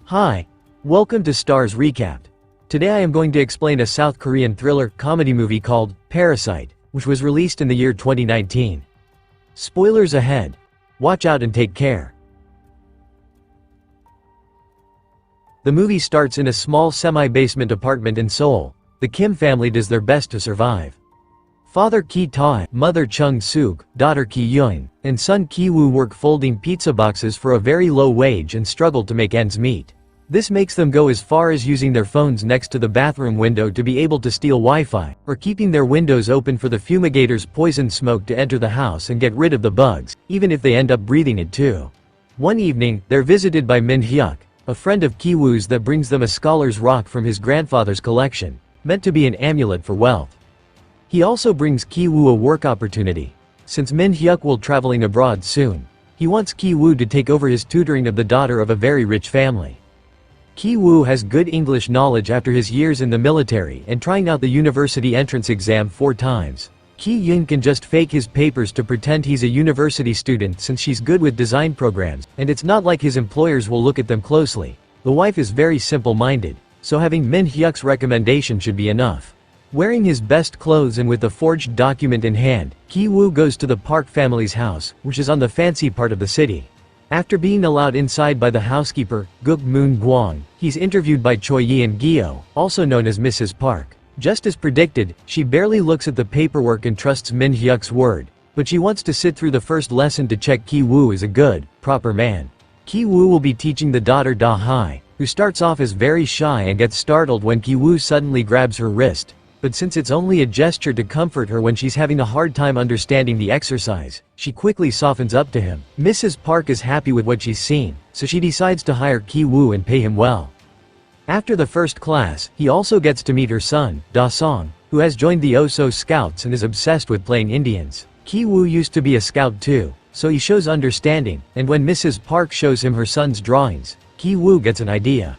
Hi, welcome to Starz Recapped. Today I am going to explain a South Korean thriller comedy movie called Parasite, which was released in the year 2019. Spoilers ahead. Watch out and take care. The movie starts in a small semi-basement apartment in Seoul. The Kim family does their best to survive. Father Ki Tae, mother Chung Suk, daughter Ki Yoon, and son Ki Woo work folding pizza boxes for a very low wage and struggle to make ends meet. This makes them go as far as using their phones next to the bathroom window to be able to steal Wi-Fi, or keeping their windows open for the fumigator's poison smoke to enter the house and get rid of the bugs, even if they end up breathing it too. One evening, they're visited by Min Hyuk, a friend of Ki Woo's that brings them a scholar's rock from his grandfather's collection, meant to be an amulet for wealth. He also brings Ki Woo a work opportunity. Since Min Hyuk will traveling abroad soon, he wants Ki Woo to take over his tutoring of the daughter of a very rich family. Ki Woo has good English knowledge after his years in the military and trying out the university entrance exam 4 times. Ki Yoon can just fake his papers to pretend he's a university student since she's good with design programs, and it's not like his employers will look at them closely. The wife is very simple-minded, so having Min Hyuk's recommendation should be enough. Wearing his best clothes and with the forged document in hand, Ki Woo goes to the Park family's house, which is on the fancy part of the city. After being allowed inside by the housekeeper, Guk Moon Gwang, he's interviewed by Choi Yeon Gyo, also known as Mrs. Park. Just as predicted, she barely looks at the paperwork and trusts Min Hyuk's word, but she wants to sit through the first lesson to check Ki Woo is a good, proper man. Ki Woo will be teaching the daughter Da Hai, who starts off as very shy and gets startled when Ki Woo suddenly grabs her wrist. But since it's only a gesture to comfort her when she's having a hard time understanding the exercise, she quickly softens up to him. Mrs. Park is happy with what she's seen, so she decides to hire Ki Woo and pay him well. After the first class, he also gets to meet her son, Da Song, who has joined the Oso Scouts and is obsessed with playing Indians. Ki Woo used to be a scout too, so he shows understanding, and when Mrs. Park shows him her son's drawings, Ki Woo gets an idea.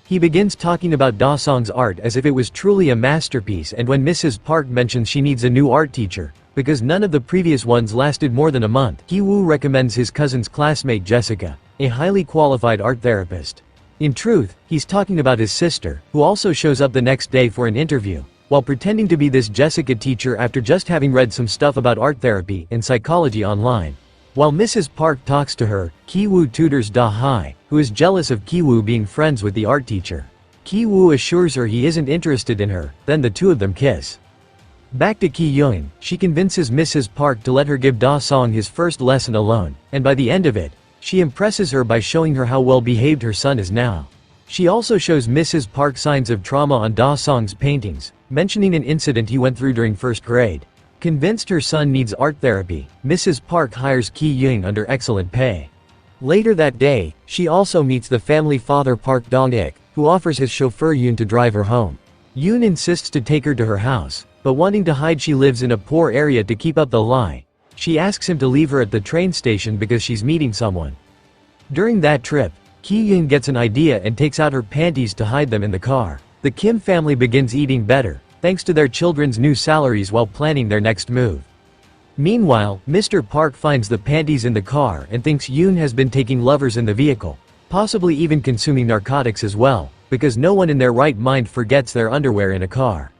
He begins talking about Da Song's art as if it was truly a masterpiece, and when Mrs. Park mentions she needs a new art teacher, because none of the previous ones lasted more than a month, Ki Woo recommends his cousin's classmate Jessica, a highly qualified art therapist. In truth, he's talking about his sister, who also shows up the next day for an interview, while pretending to be this Jessica teacher after just having read some stuff about art therapy and psychology online. While Mrs. Park talks to her, Ki Woo tutors Da Hai, who is jealous of Ki Woo being friends with the art teacher. Ki Woo assures her he isn't interested in her, then the two of them kiss. Back to Ki Yoon, she convinces Mrs. Park to let her give Da Song his first lesson alone, and by the end of it, she impresses her by showing her how well behaved her son is now. She also shows Mrs. Park signs of trauma on Da Song's paintings, mentioning an incident he went through during first grade. Convinced her son needs art therapy, Mrs. Park hires Ki Yoon under excellent pay. Later that day, she also meets the family father Park Dong-ik, who offers his chauffeur Yoon to drive her home. Yoon insists to take her to her house, but wanting to hide she lives in a poor area to keep up the lie, she asks him to leave her at the train station because she's meeting someone. During that trip, Ki Yoon gets an idea and takes out her panties to hide them in the car. The Kim family begins eating better, thanks to their children's new salaries while planning their next move. Meanwhile, Mr. Park finds the panties in the car and thinks Yoon has been taking lovers in the vehicle, possibly even consuming narcotics as well, because no one in their right mind forgets their underwear in a car.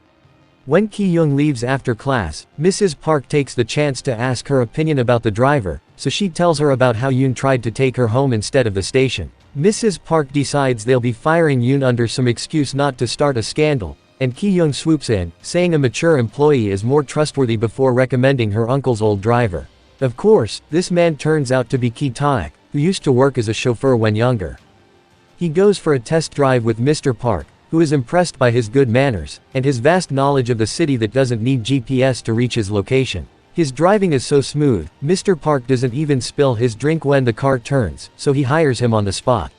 When Ki Yoon leaves after class, Mrs. Park takes the chance to ask her opinion about the driver, so she tells her about how Yoon tried to take her home instead of the station. Mrs. Park decides they'll be firing Yoon under some excuse not to start a scandal, and Ki Yoon swoops in, saying a mature employee is more trustworthy before recommending her uncle's old driver. Of course, this man turns out to be Ki Tae, who used to work as a chauffeur when younger. He goes for a test drive with Mr. Park, who is impressed by his good manners, and his vast knowledge of the city that doesn't need GPS to reach his location. His driving is so smooth, Mr. Park doesn't even spill his drink when the car turns, so he hires him on the spot.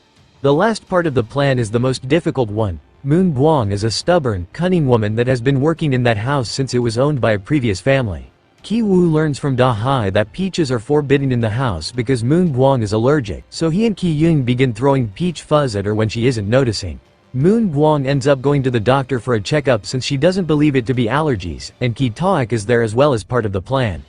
The last part of the plan is the most difficult one. Moon Gwang is a stubborn, cunning woman that has been working in that house since it was owned by a previous family. Ki Woo learns from Da Hai that peaches are forbidden in the house because Moon Gwang is allergic, so he and Ki Yoon begin throwing peach fuzz at her when she isn't noticing. Moon Gwang ends up going to the doctor for a checkup since she doesn't believe it to be allergies, and Ki Taek is there as well as part of the plan.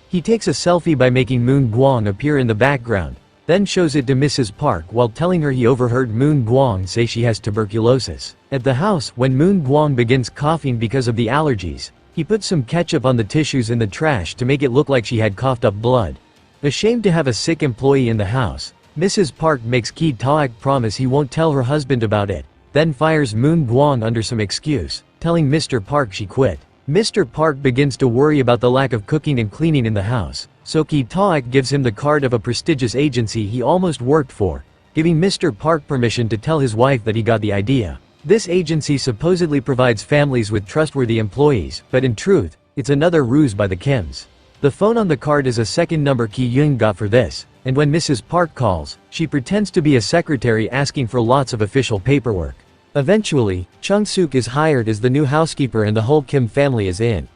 He takes a selfie by making Moon Gwang appear in the background, then shows it to Mrs. Park while telling her he overheard Moon Guang say she has tuberculosis. At the house, when Moon Guang begins coughing because of the allergies, he puts some ketchup on the tissues in the trash to make it look like she had coughed up blood. Ashamed to have a sick employee in the house, Mrs. Park makes Ki Taek promise he won't tell her husband about it, then fires Moon Guang under some excuse, telling Mr. Park she quit. Mr. Park begins to worry about the lack of cooking and cleaning in the house, so Ki Taek gives him the card of a prestigious agency he almost worked for, giving Mr. Park permission to tell his wife that he got the idea. This agency supposedly provides families with trustworthy employees, but in truth, it's another ruse by the Kims. The phone on the card is a second number Ki Young got for this, and when Mrs. Park calls, she pretends to be a secretary asking for lots of official paperwork. Eventually, Chung Suk is hired as the new housekeeper and the whole Kim family is in.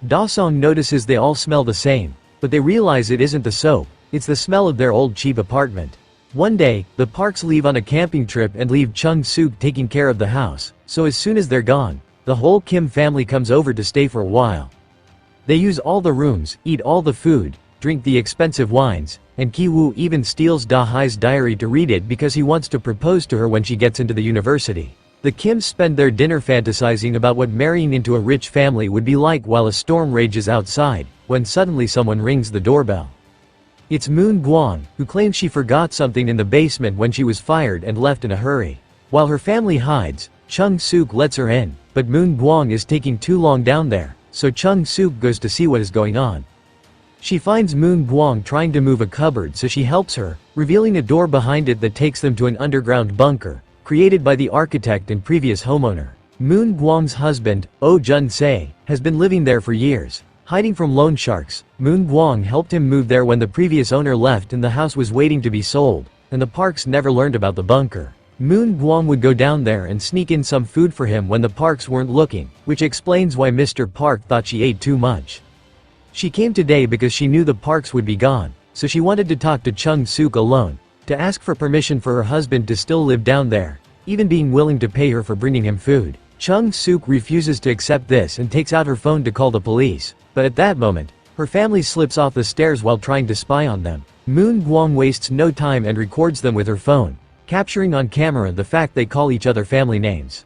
Da Song notices they all smell the same, but they realize it isn't the soap, it's the smell of their old cheap apartment. One day, the Parks leave on a camping trip and leave Chung Suk taking care of the house, so as soon as they're gone, the whole Kim family comes over to stay for a while. They use all the rooms, eat all the food, drink the expensive wines, and Ki-woo even steals Da-hai's diary to read it because he wants to propose to her when she gets into the university. The Kims spend their dinner fantasizing about what marrying into a rich family would be like while a storm rages outside, when suddenly someone rings the doorbell. It's Moon Guang, who claims she forgot something in the basement when she was fired and left in a hurry. While her family hides, Chung Suk lets her in, but Moon Guang is taking too long down there, so Chung Suk goes to see what is going on. She finds Moon Guang trying to move a cupboard, so she helps her, revealing a door behind it that takes them to an underground bunker, created by the architect and previous homeowner. Moon Guang's husband, Oh Jun-se, has been living there for years. Hiding from loan sharks, Moon Guang helped him move there when the previous owner left and the house was waiting to be sold, and the Parks never learned about the bunker. Moon Guang would go down there and sneak in some food for him when the Parks weren't looking, which explains why Mr. Park thought she ate too much. She came today because she knew the Parks would be gone, so she wanted to talk to Chung Suk alone, to ask for permission for her husband to still live down there, even being willing to pay her for bringing him food. Chung Suk refuses to accept this and takes out her phone to call the police, but at that moment, her family slips off the stairs while trying to spy on them. Moon Guang wastes no time and records them with her phone, capturing on camera the fact they call each other family names.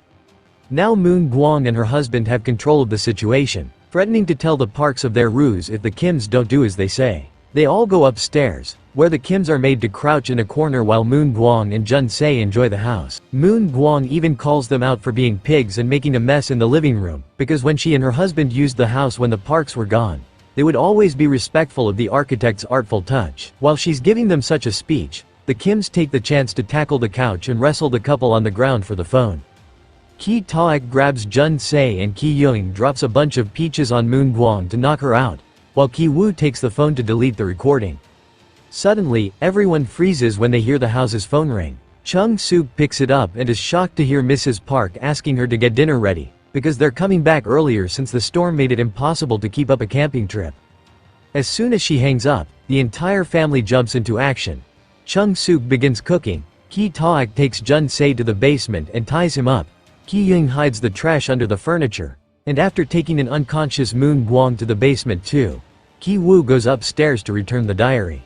Now Moon Guang and her husband have control of the situation, threatening to tell the Parks of their ruse if the Kims don't do as they say. They all go upstairs, where the Kims are made to crouch in a corner while Moon Guang and Jun-se enjoy the house. Moon Guang even calls them out for being pigs and making a mess in the living room, because when she and her husband used the house when the Parks were gone, they would always be respectful of the architect's artful touch. While she's giving them such a speech, the Kims take the chance to tackle the couch and wrestle the couple on the ground for the phone. Ki Taek grabs Jun-se and Ki Young drops a bunch of peaches on Moon Guang to knock her out, while Ki-woo takes the phone to delete the recording. Suddenly, everyone freezes when they hear the house's phone ring. Chung Suk picks it up and is shocked to hear Mrs. Park asking her to get dinner ready, because they're coming back earlier since the storm made it impossible to keep up a camping trip. As soon as she hangs up, the entire family jumps into action. Chung Suk begins cooking, Ki Taek takes Jun-se to the basement and ties him up, Ki Young hides the trash under the furniture, and after taking an unconscious Moon Guang to the basement too, Ki-woo goes upstairs to return the diary.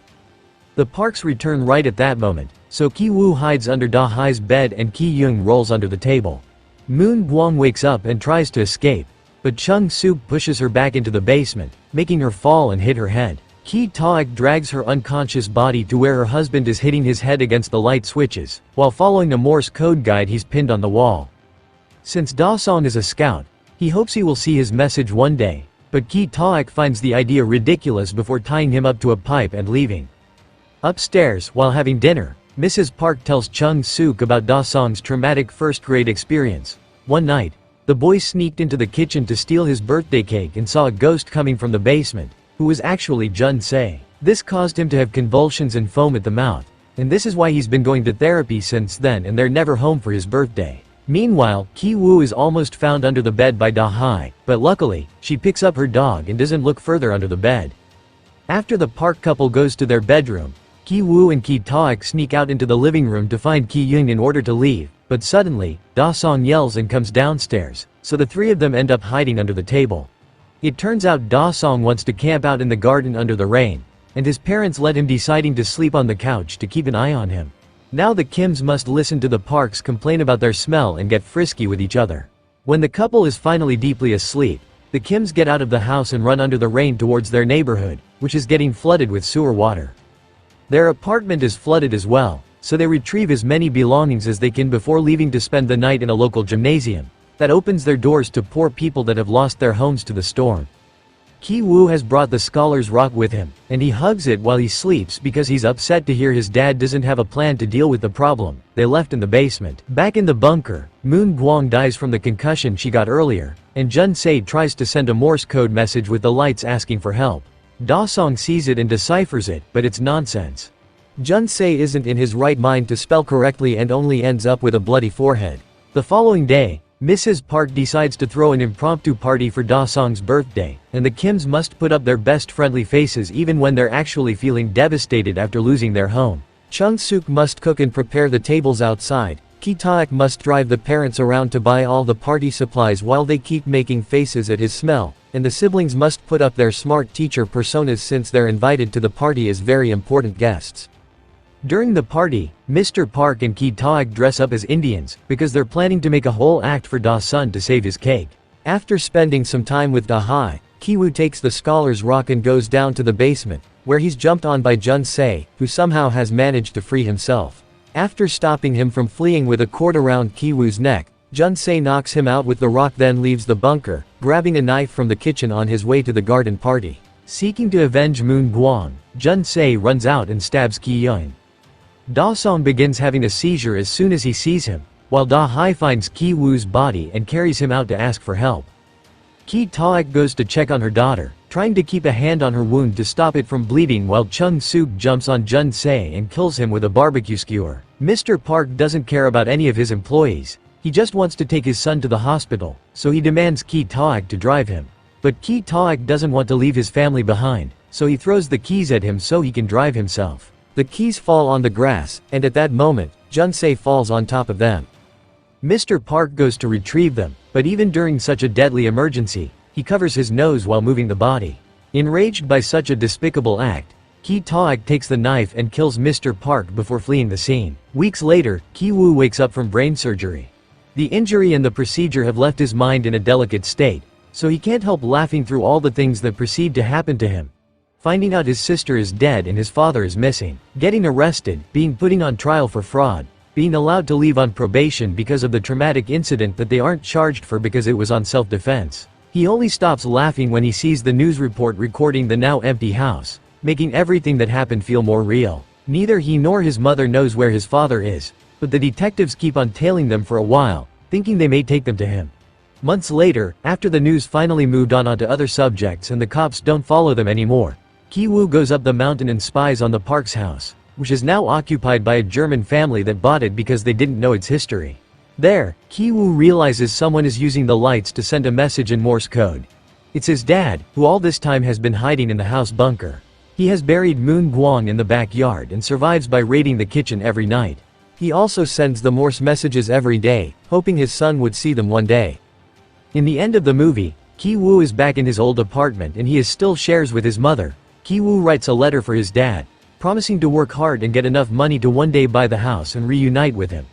The Parks return right at that moment, so Ki-woo hides under Da-hai's bed and Ki Young rolls under the table. Moon Guang wakes up and tries to escape, but Chung Suk pushes her back into the basement, making her fall and hit her head. Ki Taek drags her unconscious body to where her husband is hitting his head against the light switches, while following a Morse code guide he's pinned on the wall. Since Da-song is a scout, he hopes he will see his message one day, but Ki Taek finds the idea ridiculous before tying him up to a pipe and leaving. Upstairs, while having dinner, Mrs. Park tells Chung Suk about Da-song's traumatic first-grade experience. One night, the boy sneaked into the kitchen to steal his birthday cake and saw a ghost coming from the basement, who was actually Jun-se. This caused him to have convulsions and foam at the mouth, and this is why he's been going to therapy since then and they're never home for his birthday. Meanwhile, Ki-woo is almost found under the bed by Da-hai, but luckily, she picks up her dog and doesn't look further under the bed. After the Park couple goes to their bedroom, Ki-woo and Ki Taek sneak out into the living room to find Ki Young in order to leave, but suddenly, Da-song yells and comes downstairs, so the three of them end up hiding under the table. It turns out Da-song wants to camp out in the garden under the rain, and his parents let him deciding to sleep on the couch to keep an eye on him. Now the Kims must listen to the Parks complain about their smell and get frisky with each other. When the couple is finally deeply asleep, the Kims get out of the house and run under the rain towards their neighborhood, which is getting flooded with sewer water. Their apartment is flooded as well, so they retrieve as many belongings as they can before leaving to spend the night in a local gymnasium that opens their doors to poor people that have lost their homes to the storm. Ki-woo has brought the Scholar's Rock with him, and he hugs it while he sleeps because he's upset to hear his dad doesn't have a plan to deal with the problem they left in the basement. Back in the bunker, Moon Gwang dies from the concussion she got earlier, and Jun-se tries to send a Morse code message with the lights asking for help. Da-song sees it and deciphers it, but it's nonsense. Jun-se isn't in his right mind to spell correctly and only ends up with a bloody forehead. The following day, Mrs. Park decides to throw an impromptu party for Da-song's birthday, and the Kims must put up their best friendly faces even when they're actually feeling devastated after losing their home. Chung-suk must cook and prepare the tables outside. Ki-taek must drive the parents around to buy all the party supplies while they keep making faces at his smell, and the siblings must put up their smart teacher personas since they're invited to the party as very important guests. During the party, Mr. Park and Ki-taek dress up as Indians, because they're planning to make a whole act for Da-sun to save his cake. After spending some time with Da-hai, Ki-woo takes the Scholar's Rock and goes down to the basement, where he's jumped on by Jun-se, who somehow has managed to free himself. After stopping him from fleeing with a cord around Ki-woo's neck, Jun-se knocks him out with the rock, then leaves the bunker, grabbing a knife from the kitchen on his way to the garden party. Seeking to avenge Moon Gwang, Jun-se runs out and stabs Ki-yeon. Da-song begins having a seizure as soon as he sees him, while Da-hai finds Ki-woo's body and carries him out to ask for help. Ki-taek goes to check on her daughter, trying to keep a hand on her wound to stop it from bleeding, while Chung-suk jumps on Jun-se and kills him with a barbecue skewer. Mr. Park doesn't care about any of his employees. He just wants to take his son to the hospital, so he demands Ki-taek to drive him. But Ki-taek doesn't want to leave his family behind, so he throws the keys at him so he can drive himself. The keys fall on the grass, and at that moment, Jun-se falls on top of them. Mr. Park goes to retrieve them, but even during such a deadly emergency, he covers his nose while moving the body. Enraged by such a despicable act, Ki-taek takes the knife and kills Mr. Park before fleeing the scene. Weeks later, Ki-woo wakes up from brain surgery. The injury and the procedure have left his mind in a delicate state, so he can't help laughing through all the things that proceed to happen to him. Finding out his sister is dead and his father is missing, getting arrested, being put on trial for fraud, being allowed to leave on probation because of the traumatic incident that they aren't charged for because it was on self-defense. He only stops laughing when he sees the news report recording the now empty house, making everything that happened feel more real. Neither he nor his mother knows where his father is, but the detectives keep on tailing them for a while, thinking they may take them to him. Months later, after the news finally moved on onto other subjects and the cops don't follow them anymore, Ki-woo goes up the mountain and spies on the Park's house, which is now occupied by a German family that bought it because they didn't know its history. There, Ki-woo realizes someone is using the lights to send a message in Morse code. It's his dad, who all this time has been hiding in the house bunker. He has buried Moon Gwang in the backyard and survives by raiding the kitchen every night. He also sends the Morse messages every day, hoping his son would see them one day. In the end of the movie, Ki-woo is back in his old apartment and he still shares with his mother. Ki-woo writes a letter for his dad, promising to work hard and get enough money to one day buy the house and reunite with him.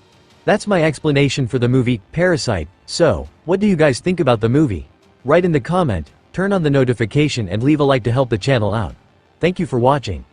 That's my explanation for the movie, Parasite. So, what do you guys think about the movie? Write in the comment, turn on the notification and leave a like to help the channel out. Thank you for watching.